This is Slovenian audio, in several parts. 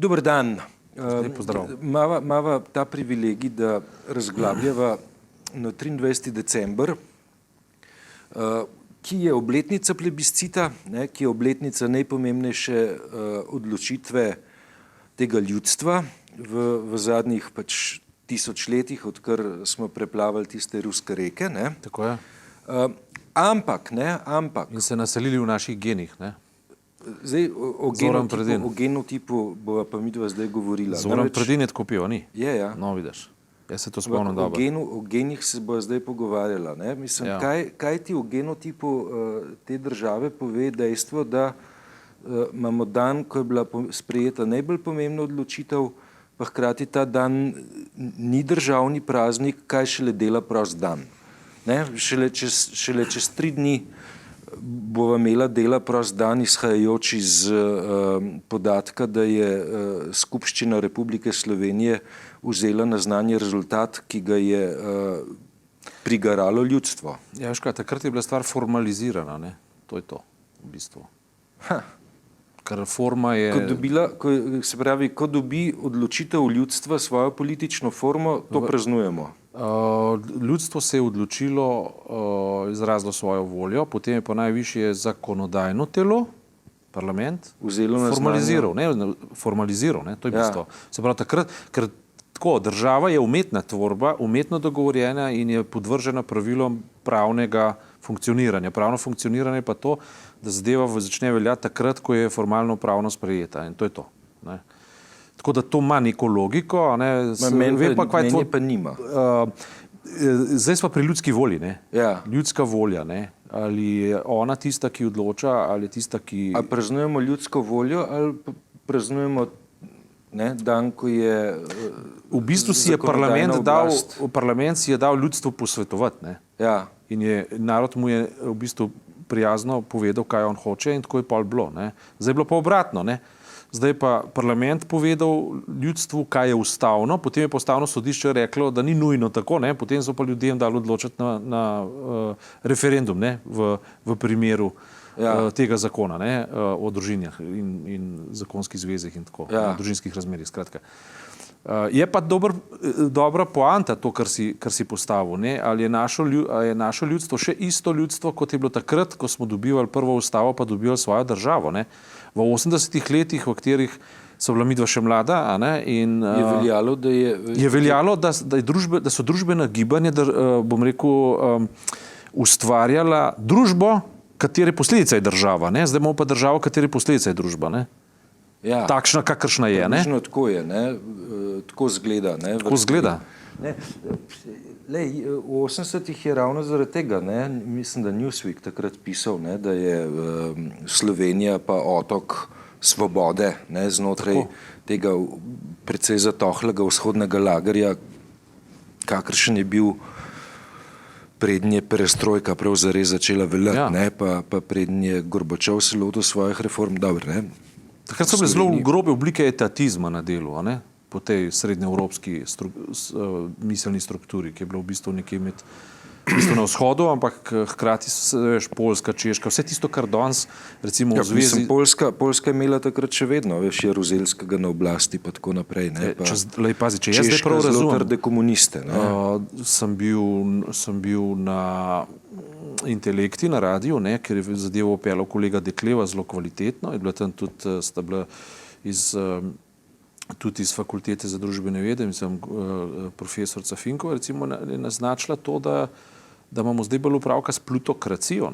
Dober dan. Lep pozdrav. Mava ta privilegij, da razglabljava na 23. december, ki je obletnica plebiscita, ki je obletnica najpomembnejše odločitve tega ljudstva v zadnjih tisočletjih, odkar smo preplavali tiste ruske reke. Tako je. Ampak. In se naselili v naših genih, ne? Zdaj, o genotipu bova pa midva zdaj govorila. Zoran Predin je tako pivo, ni? Je, ja. No, vidiš. Jaz se to spomnim dobro. O genih se bova zdaj pogovarjala. Mislim, kaj ti o genotipu te države pove dejstvo, da imamo dan, ko je bila sprejeta najbolj pomembna odločitev, pa hkrati ta dan ni državni praznik, kaj šele dela prost dan. Šele čez 3 dni bova imela dela prost dan, izhajajoč iz podatka, da je Skupščina Republike Slovenije vzela na znanje rezultat, ki ga je prigaralo ljudstvo. Ja, veš kaj, takrat je bila stvar formalizirana, ne? To je to, v bistvu. Ker forma je... Ko dobi odločitev ljudstva svojo politično formo, to praznujemo. Ljudstvo se je odločilo, izrazilo svojo voljo, potem je pa najvišje zakonodajno telo, parlament, formaliziral, to je bistvo. Se pravi takrat, ker tako, država je umetna tvorba, umetno dogovorjena in je podvržena pravilom pravnega funkcioniranja. Pravno funkcioniranje pa to, da zadeva začne veljati takrat, ko je formalno pravno sprejeta, in to je to. Tako da to ima neko logiko. Meni pa nima. Zdaj smo pri ljudski volji. Ja. Ljudska volja. Ali je ona tista, ki odloča, ali je tista, ki... Ali praznujemo ljudsko voljo, ali praznujemo dan, ko je... V bistvu si je parlament si je dal ljudstvu posvetovati. Ja. In narod mu je v bistvu prijazno povedal, kaj on hoče, in tako je pol bilo. Zdaj je bilo pa obratno. Zdaj pa parlament povedal ljudstvu, kaj je ustavno, potem je pa ustavno sodišče reklo, da ni nujno tako, potem so pa ljudem dali odločiti na referendum v primeru tega zakona o družinah in zakonskih zvezah in tako, družinskih razmerjih, skratka. Je pa dobra poanta to, kar si postavil. Ali je naše ljudstvo še isto ljudstvo, kot je bilo takrat, ko smo dobivali prvo ustavo, pa dobivali svojo državo. V 80-ih letih, v katerih so bila midva še mlada, in je veljalo, da so družbena gibanja, bom rekel, ustvarjala družbo, katere posledica je država. Zdaj imamo pa državo, katere posledica je družba. Ja. Takšna, kakršna je. Tako je, tako zgleda. Tako zgleda. V 80-ih je ravno zaradi tega, mislim, da Newsweek takrat pisal, da je Slovenija pa otok svobode znotraj tega precej zatohlega vzhodnega lagerja, kakršen je bil prednje perestrojka prav zares začela veljati, pa prednje Gorbačov se lotil svojih reform. Takrat so bile zelo grobe oblike etatizma na delu, po tej srednjeevropski miselni strukturi, ki je bila v bistvu nekje na vzhodu, ampak hkrati Poljska, Češka, vse tisto, kar danes recimo v zvezi... Poljska je imela takrat še vedno, Jaruzelskega na oblasti pa tako naprej. Pazi, če jaz zdaj prav razumem, zelo trde komuniste. Sem bil na Intelekti na radiju, ker je zadevo opeljal kolega Dekleva zelo kvalitetno, je bila tam tudi iz fakultete za družbene vede, mislim, profesorica Finkova recimo je naznačila to, da imamo zdaj bolj opravka s plutokracijo,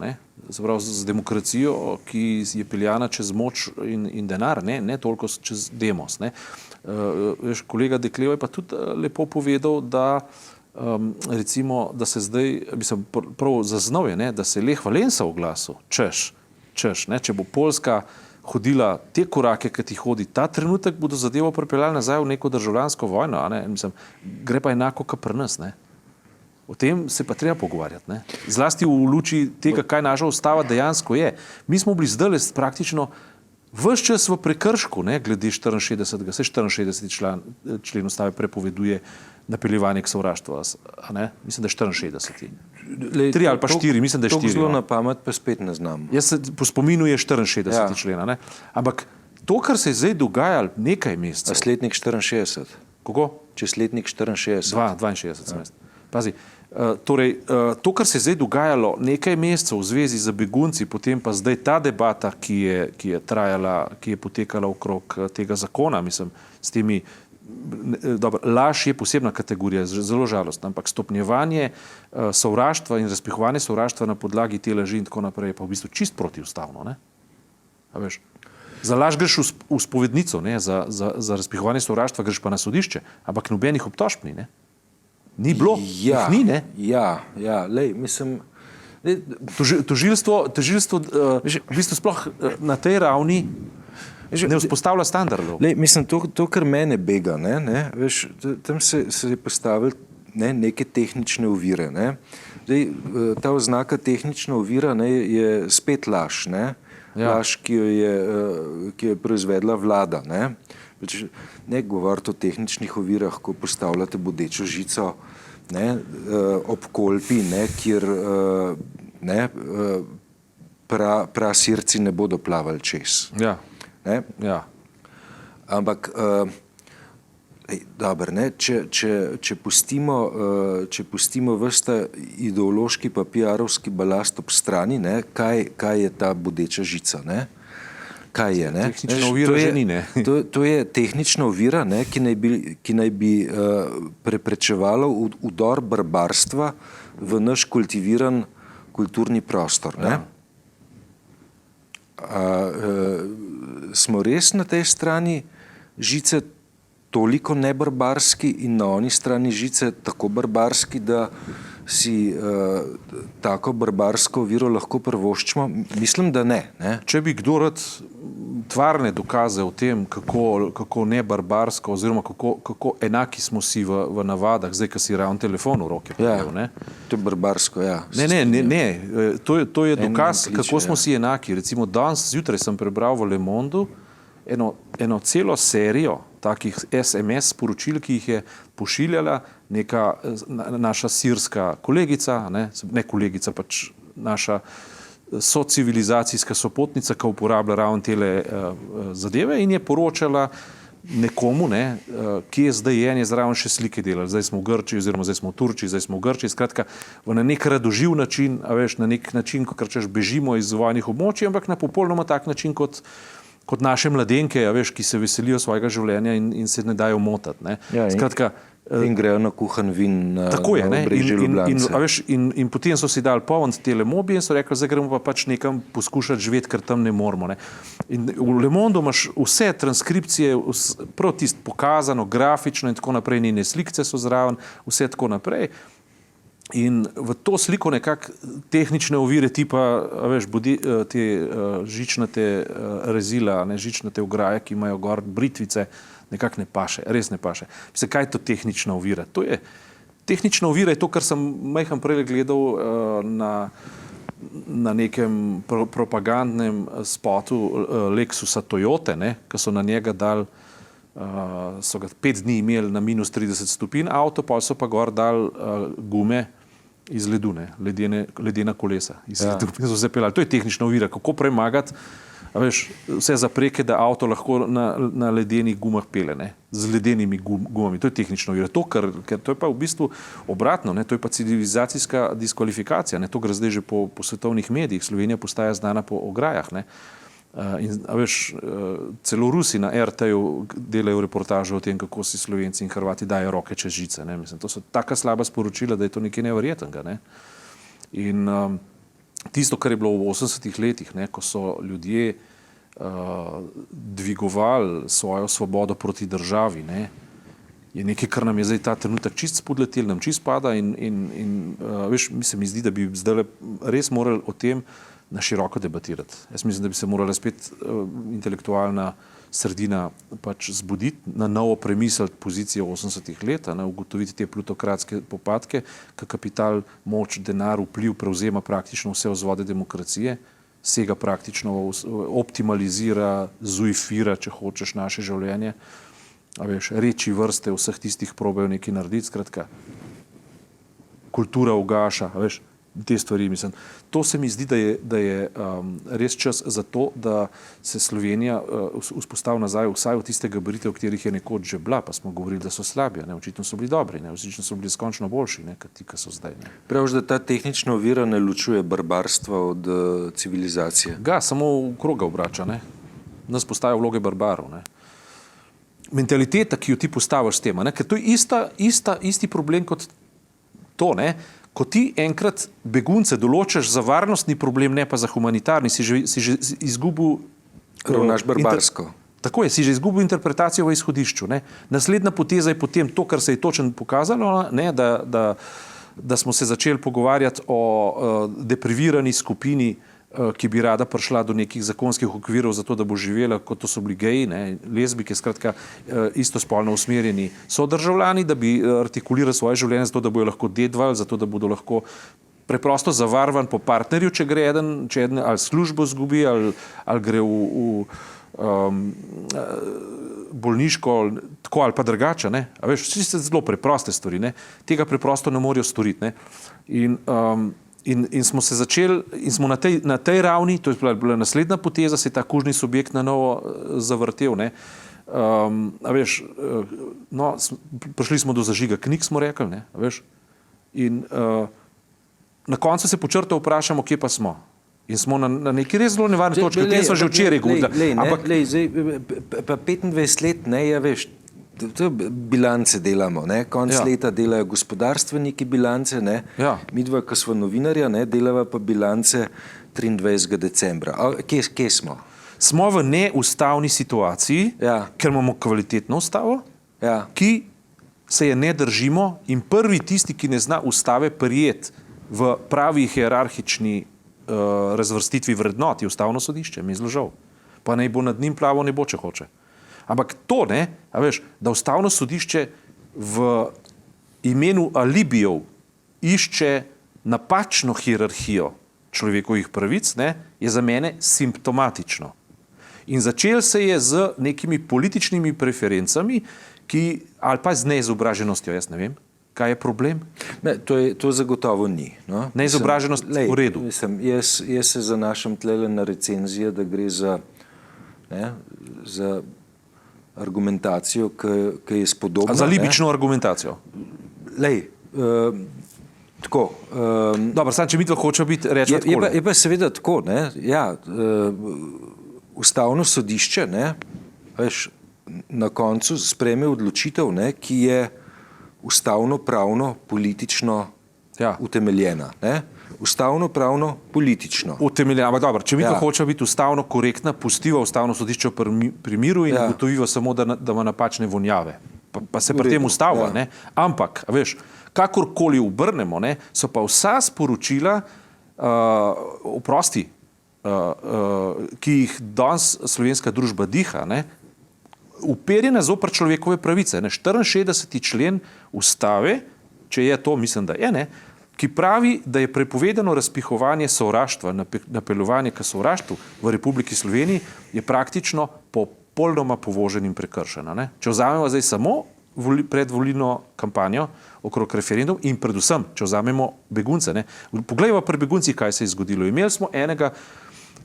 z demokracijo, ki je peljana čez moč in denar, ne toliko čez demos. Kolega Dekleva je pa tudi lepo povedal, da recimo, da se zdaj, mislim, prav zaznal je, da se Lech Valensa oglasil, češ, če bo Poljska hodila te korake, ki ti hodi ta trenutek, bodo zadevo pripeljali nazaj v neko državljansko vojno, mislim, gre pa enako, kot pri nas, O tem se pa treba pogovarjati, Zlasti v luči tega, kaj naša ustava dejansko je. Mi smo bili zdaj praktično ves čas v prekršku, glede 64. člen ustave prepoveduje napeljevanje k sovraštvu, mislim, da je 64. 3 ali pa 4, mislim, da je 4. To zelo na pamet pa spet ne znam. Jaz se po spominu je 64. člena, ampak to, kar se je zdaj dogajalo nekaj mesecev. A sletnik 64. Kako? Čez letnik 64. 62. Pazi, torej, to, kar se je zdaj dogajalo nekaj mesecev v zvezi z begunci, potem pa zdaj ta debata, ki je trajala, ki je potekala okrog tega zakona, mislim, s temi, dobro, laž je posebna kategorija, zelo žalostna, ampak stopnjevanje sovraštva in razpihovanje sovraštva na podlagi te laži in tako naprej je pa v bistvu čist protiustavno, ne? A veš? Za laž greš v spovednico, ne? Za razpihovanje sovraštva greš pa na sodišče, ampak nobenih obtožb ni, ne? Ni bilo, jih ni, ne? Ja, lej, mislim... Tožilstvo v bistvu sploh na tej ravni ne vzpostavlja standardov. Lej, mislim, to, kar mene bega, ne, veš, tam se je postavili neke tehnične ovire, ne. Zdaj, ta oznaka tehnična ovira, ne, je spet laž, ne. Ja. Laž, ki jo je proizvedla vlada, ne. Ne govoriti o tehničnih ovirah, ko postavljate bodečo žico, ne, ob Kolpi, ne, kjer prasirci ne bodo plavali čez. Ja. Ne? Ja. Ampak, dobro, ne, če pustimo ves ta ideološki pa PR-ovski balast ob strani, ne, kaj je ta bodeča žica, ne? Kaj je, ne? Tehnična ovira že ni, ne? To je tehnična ovira, ne, ki naj bi preprečevala vdor barbarstva v naš kultiviran kulturni prostor, ne? Smo res na tej strani žice toliko nebarbarski in na oni strani žice tako barbarski, da si tako barbarsko oviro lahko privoščimo? Mislim, da ne. Če bi kdo rad tvarne dokaze o tem, kako nebarbarsko oziroma kako enaki smo si v navadah, zdaj, ko si ravno telefon v roke prijel, ne? To je barbarsko, ja. Ne, to je dokaz, kako smo si enaki. Recimo danes zjutraj sem prebral v Le Mondu eno celo serijo takih SMS sporočil, ki jih je pošiljala neka naša sirska kolegica, ne kolegica, pač naša socivilizacijska sopotnica, ki uporablja ravno tele zadeve in je poročala nekomu, kje zdaj je, je zraven še slike delali. Zdaj smo v Grčiji, oziroma zdaj smo v Turčiji, zdaj smo v Grčiji. Skratka, na nek radoživ način, a veš, na nek način, kot češ, bežimo iz vojnih območij, ampak na popolnoma tak način, kot naše mladenke, a veš, ki se veselijo svojega življenja in se ne dajo motati, ne. Ja, skratka, in grejo na kuhan vin na obrežju Ljubljanice. In potem so si dali polniti tele mobi in so rekli, zdaj gremo pa pač nekam poskušati živeti, ker tam ne moramo, ne. In v Le Mondu imaš vse transkripcije, prav tisto pokazano, grafično in tako naprej, njene slikce so zraven, vse tako naprej. In v to sliko nekako tehnične ovire tipa, veš, te žičnate rezila, žičnate ograje, ki imajo gor britvice, nekako ne paše, res ne paše. Mislim, kaj je to tehnična ovira? Tehnična ovira je to, kar sem majhen prej gledal na nekem propagandnem spotu Lexusa Toyote, ki so na njega dali, so ga 5 dni imeli na minus 30 stopinj avto, pa so pa gor dali gume iz ledu, ledena kolesa. To je tehnična ovira, kako premagati, veš, vse zapreke, da avto lahko na ledenih gumah pele, z ledenimi gumami. To je tehnična ovira. Ker to je pa v bistvu obratno, to je pa civilizacijska diskvalifikacija. To gre zdaj že po svetovnih medijih. Slovenija postaja znana po ograjah. In, veš, celo Rusi na RT-ju delajo reportažo o tem, kako si Slovenci in Hrvati dajo roke čez žice. Mislim, to so taka slaba sporočila, da je to nekaj neverjetnega. In tisto, kar je bilo v 80-ih letih, ko so ljudje dvigovali svojo svobodo proti državi, je nekaj, kar nam je zdaj ta trenutek čist spodletel, nam čist pada in veš, mi se mi zdi, da bi zdaj res morali o tem na široko debatirati. Jaz mislim, da bi se morala spet intelektualna sredina pač zbuditi, na novo premisliti pozicije 80-ih let, ugotoviti te plutokratske popadke, ko kapital, moč, denar, vpliv prevzema praktično vse vzvode demokracije, sega praktično, optimalizira, zuifira, če hočeš, naše življenje. A veš, reči vrste vseh tistih probajo nekaj narediti, skratka, kultura ugaša, a veš, te stvari. Mislim. To se mi zdi, da je res čas za to, da se Slovenija vzpostavi nazaj vsaj v tiste gabarite, v katerih je nekoč že bila, pa smo govorili, da so slabi, ne? Očitno so bili dobri, ne? Očitno so bili skončno boljši, ne? Kot ti, ki so zdaj. Ne? Praviš, da ta tehnična ovira ne ločuje barbarstva od civilizacije? Ga, samo v kroga obrača, ne? Nas postaja vloge barbarov, ne? Mentaliteta, ki jo ti postaviš s tem, ne? Ker to je isti problem kot to, ne? Ko ti enkrat begunce določaš za varnostni problem, ne pa za humanitarni, si že izgubil... Ravnaš barbarsko. Tako je, si že izgubil interpretacijo v izhodišču. Ne? Naslednja poteza je potem to, kar se je točno pokazalo, ne? Da smo se začeli pogovarjati o deprivirani skupini, ki bi rada prišla do nekih zakonskih okvirov za to, da bo živela, kot to so bili geji, ne, lezbike, skratka istospolno usmerjeni sodržavljani, da bi artikulirali svoje življenje zato, da bojo lahko dedvali, zato, da bodo lahko preprosto zavarvan po partnerju, če gre eden ali službo zgubi, ali gre v bolniško, tako ali pa drugače, ne. A veš, vsi so zelo preproste stvari, ne. Tega preprosto ne morejo storiti, ne. In smo se začeli, in smo na tej ravni, to je bila naslednja poteza, se je ta kužni subjekt na novo zavrtel, ne. A veš, no, prišli smo do zažiga knjig, smo rekli, ne, a veš. In na koncu se po črto vprašamo, kje pa smo. In smo na neki res zelo nevarni točki, o tem smo že včeraj govorili. Ampak, pa 25 let, ne, ja, veš, to bilance delamo, ne? Konc leta delajo gospodarstveniki bilance, ne? Midva, ko smo novinarja, ne, delava pa bilance 23. decembra. Kje smo? Smo v neustavni situaciji, ker imamo kvalitetno ustavo, ki se je ne držimo in prvi tisti, ki ne zna ustave prijeti v pravi hierarhični razvrstitvi vrednot, je ustavno sodišče, mi je zelo žal. Pa naj bo nad njim plavo nebo, če hoče. Ampak to, ne, a veš, da ustavno sodišče v imenu alibijev išče napačno hierarhijo človekovih pravic, ne, je za mene simptomatično. In začel se je z nekimi političnimi preferencami, ali pa z neizobraženostjo, jaz ne vem, kaj je problem? Ne, to zagotovo ni. No? Neizobraženost v redu. Jaz se zanašam tlele na recenzije, da gre za argumentacijo, ki je spodobna. Za libično argumentacijo? Lej, tako. Dobro, sam, če mi to hoče biti, rečemo tako. Je pa seveda tako, ne, ja, ustavno sodišče, ne, veš, na koncu sprejme odločitev, ne, ki je ustavno, pravno, politično utemeljena, ne. Ustavno, pravno, politično. Utemeljena, ampak dobro, če mi to hoče biti ustavno korektna, pustiva ustavno sodišče pri miru in ugotoviva samo, da ima napačne vonjave. Pa se pri tem ustavlja, ne. Ampak, veš, kakorkoli obrnemo, ne, so pa vsa sporočila, ki jih danes slovenska družba diha, ne, uperjena zoper človekove pravice. Ne. 64. člen ustave, če je to, mislim, da je, ne, ki pravi, da je prepovedano razpihovanje sovraštva, napeljevanje k sovraštvu v Republiki Sloveniji, je praktično popolnoma povožen in prekršen. Ne? Če vzamemo zdaj samo predvolilno kampanjo okrog referendum in predvsem, če vzamemo begunce. Ne? Poglejmo pri beguncih, kaj se je zgodilo. Imeli smo enega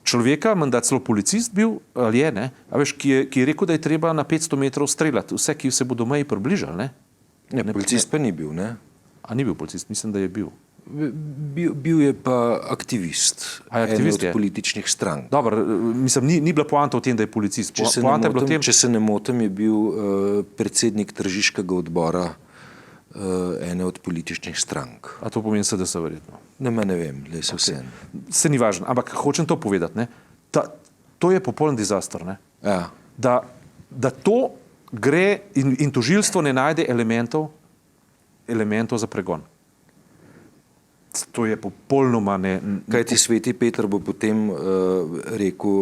človeka, menda celo policist bil, ali je, ne? A veš, ki je rekel, da je treba na 500 metrov streljati. Vse, ki se bodo meji približali. Ne, policist pa ni bil, ne? A ni bil policist? Mislim, da je bil. Bil je pa aktivist, ene od političnih strank. Dobro, mislim, ni bila poanta v tem, da je policist. Če se ne motim, je bil predsednik tržiškega odbora ene od političnih strank. A to pomeni SDS verjetno? Ne vem, le se vsem. Se ni važno, ampak hočem to povedati, ne? To je popoln dizaster, ne? Ja. Da to gre in tožilstvo ne najde elementov za pregon. To je popolnoma ne... Kaj ti sveti Peter bo potem rekel,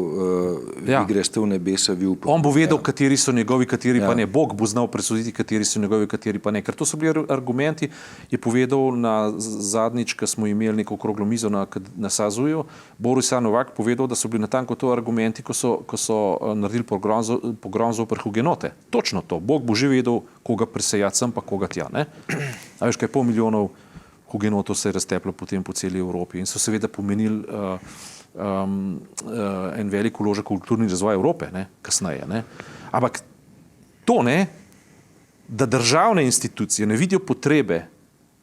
vi greste v nebesa, vi upam. On bo vedel, kateri so njegovi, kateri pa ne. Bog bo znal presoditi, kateri so njegovi, kateri pa ne. Ker to so bili argumenti, je povedal na zadnjič, ko smo imeli neko okroglo mizo na Sazuju, Boris Novak povedal, da so bili natanko to argumenti, ko so naredili pogrom zoper hugenote. Točno to. Bog bo že vedel, koga presejati sem, pa koga tja. Ne? A veš, kaj 500 milijonov hugenotov se je razteplo potem po celi Evropi in so seveda pomenili en velik vložek v kulturni razvoj Evrope, ne, kasneje. Ne. Ampak to, ne, da državne institucije ne vidijo potrebe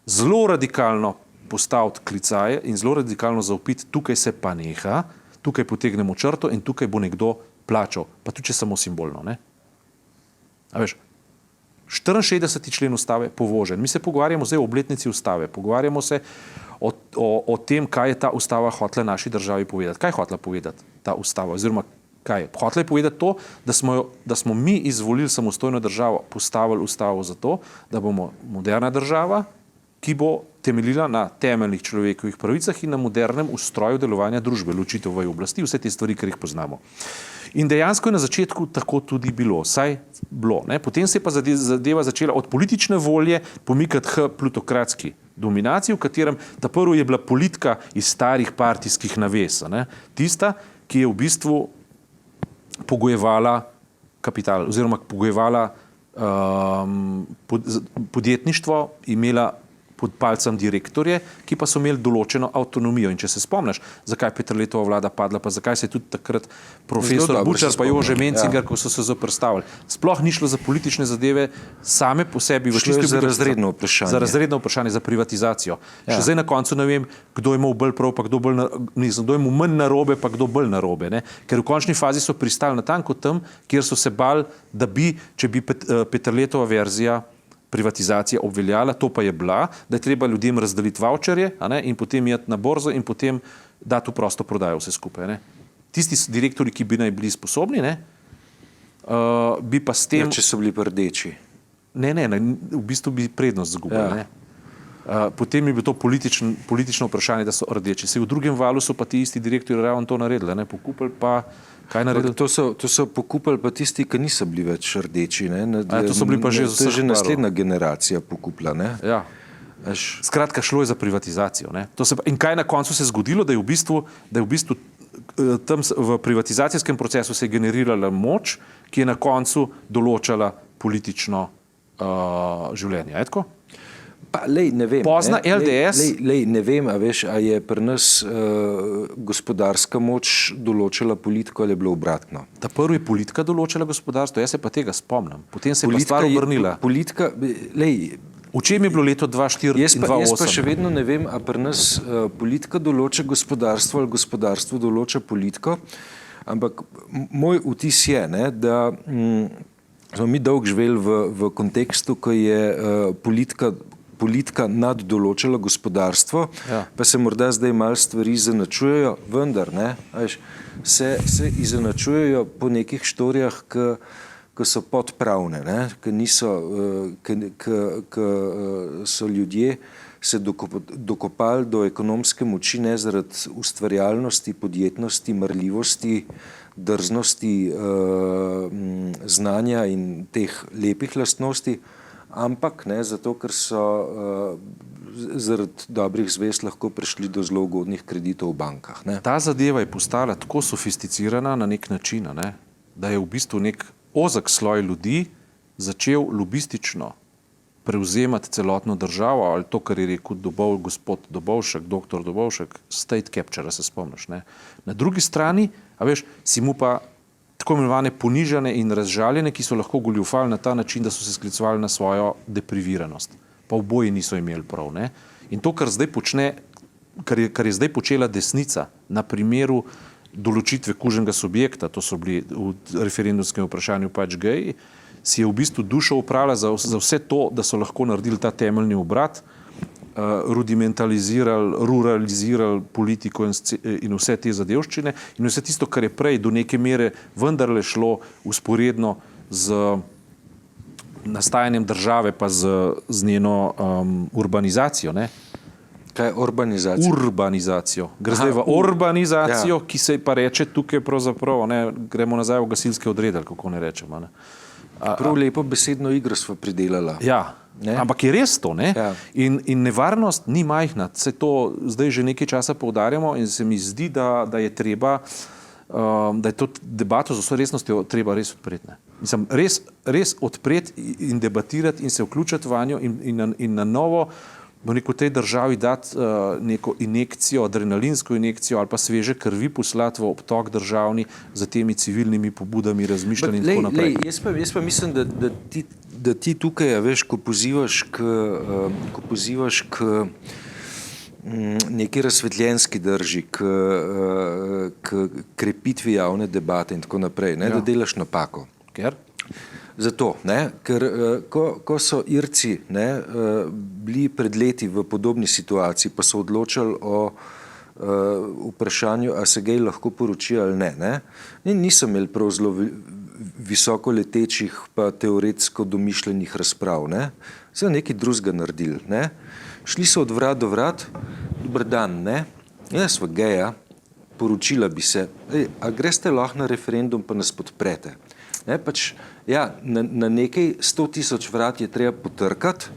zelo radikalno postaviti klicaje in zelo radikalno zaupiti, tukaj se pa neha, tukaj potegnemo črto in tukaj bo nekdo plačal, pa tudi če samo simbolno. Ne. A veš, 64. člen ustave povožen. Mi se pogovarjamo zdaj o obletnici ustave, pogovarjamo se o tem, kaj je ta ustava hotela naši državi povedati. Kaj je hotela povedati ta ustava? Oziroma, kaj je? Hotela je povedati to, da smo mi izvolili samostojno državo, postavili ustavo zato, da bomo moderna država, ki bo temeljila na temeljnih človekovih pravicah in na modernem ustroju delovanja družbe, ločitev veje oblasti, vse te stvari, ki jih poznamo. In dejansko je na začetku tako tudi bilo, saj bilo. Ne? Potem se je pa zadeva začela od politične volje pomikati k plutokratski dominaciji, v katerem ta prvo je bila politika iz starih partijskih naves, ne? Tista, ki je v bistvu pogojevala kapital oziroma pogojevala podjetništvo, imela pod palcem direktorje, ki pa so imeli določeno avtonomijo. In če se spomniš, zakaj Peterletova vlada padla, pa zakaj se je tudi takrat profesor Bučar pa Jože Mencinger, ko so se zoperstavili. Sploh ni šlo za politične zadeve same po sebi. Šlo je za razredno vprašanje. Za razredno vprašanje, za privatizacijo. Ja. Še zdaj na koncu ne vem, kdo je imel bolj prav, pa kdo je imel manj narobe, pa kdo bolj narobe. Ne? Ker v končni fazi so pristali natanko tam, kjer so se bali, da bi, če bi Peterletova verzija privatizacija obveljala, to pa je bila, da je treba ljudem razdeliti vaučerje, in potem iti na borzo in potem dati v prosto prodajo vse skupaj. Ne. Tisti direktori, ki bi naj bili sposobni, ne, bi pa s tem... Ja, če so bili pa rdeči. Ne, v bistvu bi prednost zgubili. Ja. Potem je bilo to politično vprašanje, da so rdeči. Se v drugem valu so pa ti isti direktori ravno to naredili, ne, pokupili pa... Kaj naredili? To so pokupili pa tisti, ki niso bili več rdeči. Ne? To so bili pa že to je že naslednja generacija pokupila. Ne? Ja. Skratka, šlo je za privatizacijo. Ne? In kaj na koncu se je zgodilo, da je v bistvu tam v privatizacijskem procesu se je generirala moč, ki je na koncu določala politično življenje. Je tako? Pa, lej, ne vem. Pozna LDS? Ne vem, a veš, a je pri nas gospodarska moč določila politiko ali je bilo obratno. Ta prvo je politika določila gospodarstvo, jaz se pa tega spomnim. Potem se je pa stvar obrnila. Politika, lej... V čem je bilo leto 2004 in 2008? Jaz pa še vedno ne vem, a pri nas politika določa gospodarstvo ali gospodarstvo določa politiko, ampak moj vtis je, ne, da smo mi dolgo živeli v kontekstu, ko je politika naddoločila gospodarstvo, ja. Pa se morda zdaj malo stvari izenačujejo, vendar ne, veš, se izenačujejo po nekih štorijah, ki so podpravne, ne, ki so ljudje se dokopali do ekonomske moči ne zaradi ustvarjalnosti, podjetnosti, marljivosti, drznosti, znanja in teh lepih lastnosti, ampak ne, zato, ker so zaradi dobrih zvez lahko prišli do zelo ugodnih kreditov v bankah. Ne. Ta zadeva je postala tako sofisticirana na nek način, ne, da je v bistvu nek ozek sloj ljudi začel lobistično prevzemati celotno državo, ali to, kar je rekel gospod Dobovšek, doktor Dobovšek, state capture, se spomniš. Ne. Na drugi strani, a veš, si mu pa tako imenovane ponižane in razžaljene, ki so lahko goljufali na ta način, da so se sklicovali na svojo depriviranost. Pa oboji niso imeli prav. Ne? In to, kar je zdaj počela desnica na primeru določitve kužnega subjekta, to so bili v referendumskem vprašanju pač geji, si je v bistvu dušo upravila za vse to, da so lahko naredili ta temeljni obrat, rudimentalizirali, ruralizirali politiko in vse te zadevščine in vse tisto, kar je prej do neke mere vendarle šlo usporedno z nastajanjem države pa z njeno urbanizacijo. Ne? Kaj je urbanizacija? Urbanizacijo. Gre zdaj v urbanizacijo, ja. Ki se pa reče tukaj pravzaprav, ne, gremo nazaj v gasilske odrede, kako ne rečemo. Ne? Prav lepo besedno igro smo pridelala. Ja. Ne? Ampak je res to, ne? Ja. In nevarnost ni majhna. Se to zdaj že nekaj časa poudarjamo in se mi zdi, da je treba, da je to debato z vso resnostjo treba res odpreti. Mislim, res odpreti in debatirati in se vključiti vanjo in na novo rekel, tej državi dati neko injekcijo, adrenalinsko injekcijo ali pa sveže krvi poslati v obtok državni za temi civilnimi pobudami, razmišljanji in tako naprej. Jaz pa mislim, da ti tukaj, veš, ko pozivaš k neki razsvetljenski drži, k krepitvi javne debate in tako naprej, ne, da delaš napako. Ker? Zato, ne, ker ko so Irci bili pred leti v podobni situaciji, pa so odločali o vprašanju, a se gej lahko poroči ali ne, niso imeli prav zelo visoko letečih pa teoretsko domišljenih razprav, ne, so nekaj drugega naredili, ne. Šli so od vrat do vrat, dober dan, ne, jaz sva geja, poročila bi se, a greste lahko na referendum pa nas podprete. Ne, pač, ja, na nekaj 100.000 vrat je treba potrkati,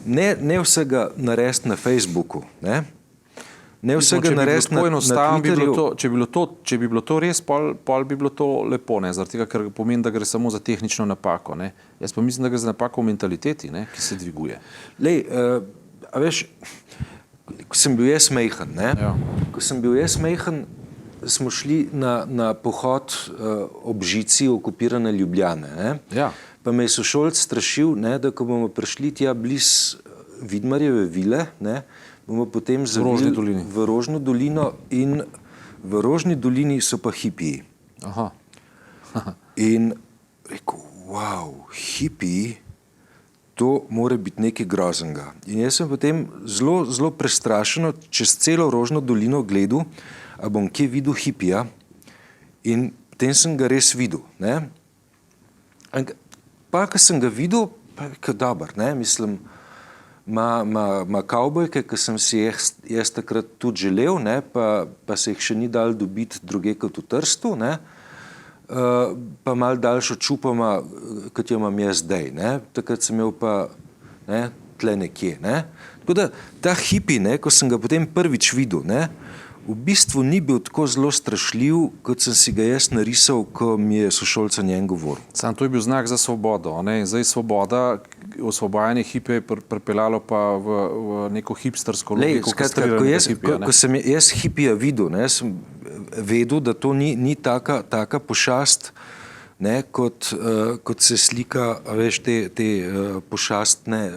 ne vsega narediti na Facebooku, ne vsega narediti na Twitterju. Če bi bilo to res, pol bi bilo to lepo, ne, zaradi tega, ker pomeni, da gre samo za tehnično napako, ne. Jaz pa mislim, da gre za napako v mentaliteti, ne, ki se dviguje. Lej, a veš, ko sem bil jaz mejhen, smo šli na pohod ob žici okupirane Ljubljane. Ne? Ja. Pa me je sošolc strašil, ne, da ko bomo prišli tja bliz Vidmarjeve vile, ne, bomo potem zavili v Rožno dolino in v Rožni dolini so pa hipiji. Aha. In rekel, wow, hipiji, to mora biti nekaj groznega. In jaz sem potem zelo prestrašeno čez celo Rožno dolino gledal, a bom kje videl hipija, in potem sem ga res videl. Ne? Pa, ko sem ga videl, pa je rekel, dober, ne? Mislim, ima kavbojke, ki sem si jaz takrat tudi želel, ne? Pa se jih še ni dal dobiti druge kot v Trstu, ne? Pa malo daljšo čupama, kot jo imam jaz zdaj. Ne? Takrat sem imel pa tle nekje. Ne? Tako da ta hipi, ne, ko sem ga potem prvič videl, ne, v bistvu ni bil tako zelo strašljiv, kot sem si ga jaz narisal, ko mi je sošolc o njem govoril. Sam to je bil znak za svobodo. Ne? Zdaj svoboda, osvobajanje hipija je pripeljalo pa v neko hipstersko logiko. Ko sem jaz hipija videl, ne, sem vedel, da to ni taka pošast, ne, kot se slika, veš, te pošastne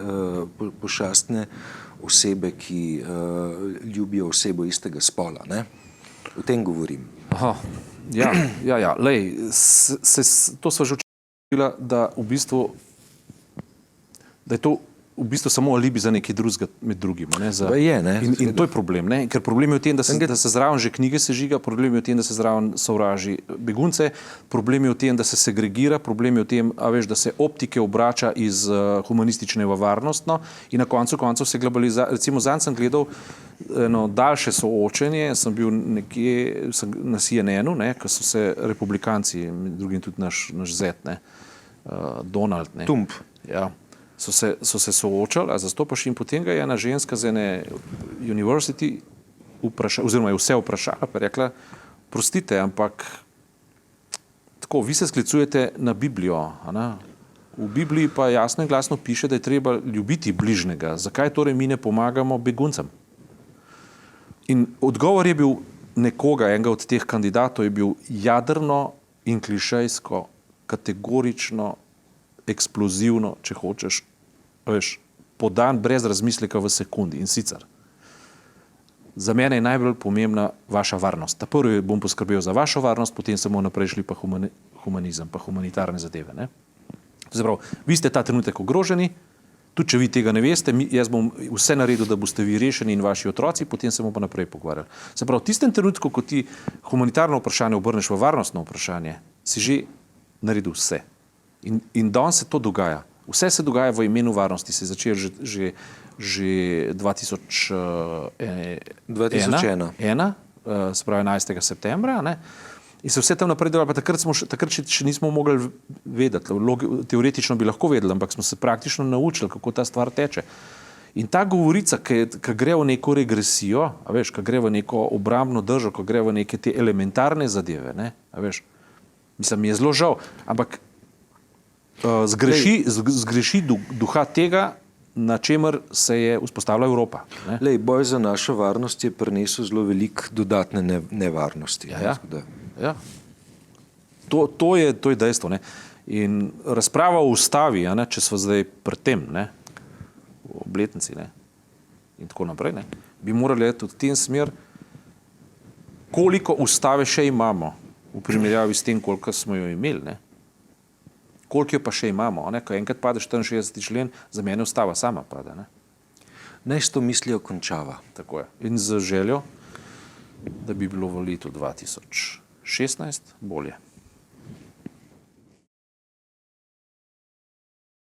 osebe, ki ljubijo osebo istega spola. Ne? O tem govorim. Aha, ja. Lej, to sva že očitila, da je to v bistvu samo alibi za nekaj drugega med drugim. Ne? In to je problem. Ne? Ker problem je v tem, da se zraven že knjige sežiga, problem je v tem, da se zraven sovraži begunce, problem je v tem, da se segregira, problem je v tem, da se optike obrača iz humanistične v varnostno in na koncu se globalizacija. Recimo zanj sem gledal eno daljše soočenje, sem bil nekje na CNN-u, ko so se republikanci, med drugim tudi naš zet, Donald. Trump. Ja. So se soočali, a zastopaš, in potem ga je ena ženska z ene university oziroma je vse vprašala, pa rekla, prostite, ampak tako, vi se sklicujete na Biblijo, v Bibliji pa jasno in glasno piše, da je treba ljubiti bližnjega. Zakaj torej mi ne pomagamo beguncem? In odgovor je bil enega od teh kandidatov je bil jadrno in klišejsko, kategorično, eksplozivno, če hočeš, podan brez razmisleka v sekundi. In sicer, za mene je najbolj pomembna vaša varnost. Ta prvi bom poskrbel za vašo varnost, potem se bomo naprej šli pa humanizem, pa humanitarne zadeve. Ne? Zaprav, vi ste ta trenutek ogroženi, tudi če vi tega ne veste, jaz bom vse naredil, da boste vi rešeni in vaši otroci, potem se bomo pa naprej pogovarjali. Zaprav, v tistem trenutku, ko ti humanitarno vprašanje obrneš v varnostno vprašanje, si že naredil vse. In danes se to dogaja. Vse se dogaja v imenu varnosti. Se je začelo že 2001, se pravi 11. septembra, ne? In se vse tam naprej delalo, pa takrat še nismo mogli vedeti. Teoretično bi lahko vedeli, ampak smo se praktično naučili, kako ta stvar teče. In ta govorica, ki gre v neko regresijo, ki gre v neko obrambno držo, ki gre v neke te elementarne zadeve, ne? Mislim, mi je zelo žal, ampak zgreši duha tega, na čemer se je vzpostavila Evropa. Ne? Lej, boj za našo varnost je prinesel zelo veliko dodatne nevarnosti. Ja. To je dejstvo. Ne? In razprava o ustavi, če smo zdaj pri tem, ne? V obletnici, ne? In tako naprej, ne? Bi morali iti v tem smer, koliko ustave še imamo v primerjavi s tem, koliko smo jo imeli. Ne? Koliko jo pa še imamo? Ne? Ko enkrat pade 64. člen, za mene ustava sama pada. Ne? Naj s to mislijo končava. Tako je. In z željo, da bi bilo v letu 2016 bolje.